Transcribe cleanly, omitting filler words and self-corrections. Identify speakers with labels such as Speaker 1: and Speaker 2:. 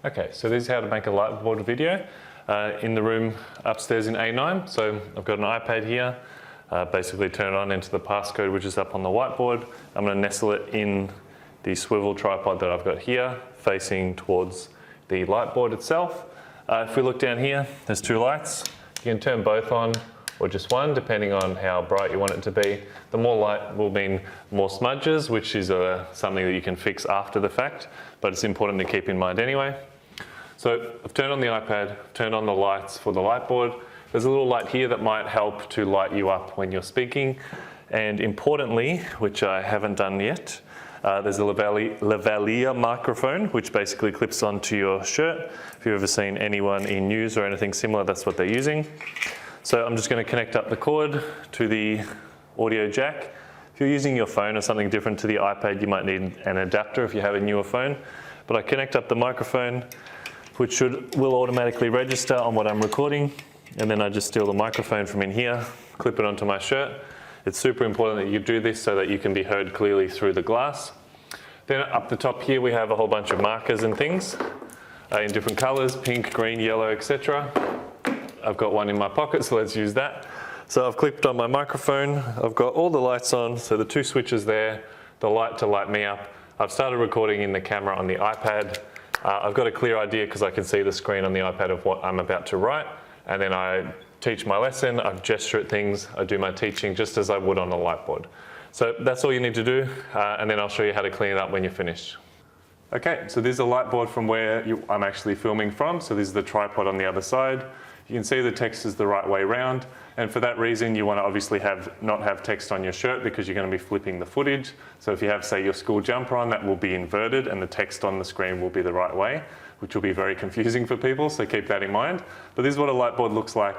Speaker 1: Okay, so this is how to make a Lightboard video in the room upstairs in A9. So I've got an iPad here, basically turn it on, enter the passcode which is up on the whiteboard. I'm going to nestle it in the swivel tripod that I've got here, facing towards the Lightboard itself. If we look down here, there's two lights. You can turn both on or just one, depending on how bright you want it to be. The more light will mean more smudges, which is something that you can fix after the fact, but it's important to keep in mind anyway. So I've turned on the iPad, turned on the lights for the Lightboard. There's a little light here that might help to light you up when you're speaking. And importantly, which I haven't done yet, there's a lavalier microphone, which basically clips onto your shirt. If you've ever seen anyone in news or anything similar, that's what they're using. So I'm just going to connect up the cord to the audio jack. If you're using your phone or something different to the iPad, you might need an adapter if you have a newer phone. But I connect up the microphone, which will automatically register on what I'm recording. And then I just steal the microphone from in here, clip it onto my shirt. It's super important that you do this so that you can be heard clearly through the glass. Then up the top here, we have a whole bunch of markers and things in different colors, pink, green, yellow, etc. I've got one in my pocket, so let's use that. So I've clipped on my microphone. I've got all the lights on, so the two switches there, the light to light me up. I've started recording in the camera on the iPad. I've got a clear idea because I can see the screen on the iPad of what I'm about to write. And then I teach my lesson, I gesture at things, I do my teaching just as I would on a Lightboard. So that's all you need to do, and then I'll show you how to clean it up when you're finished. Okay, so this is a Lightboard from where I'm actually filming from. So this is the tripod on the other side. You can see the text is the right way round, and for that reason you want to obviously not have text on your shirt because you're going to be flipping the footage. So if you have, say, your school jumper on, that will be inverted and the text on the screen will be the right way, which will be very confusing for people, so keep that in mind. But this is what a Lightboard looks like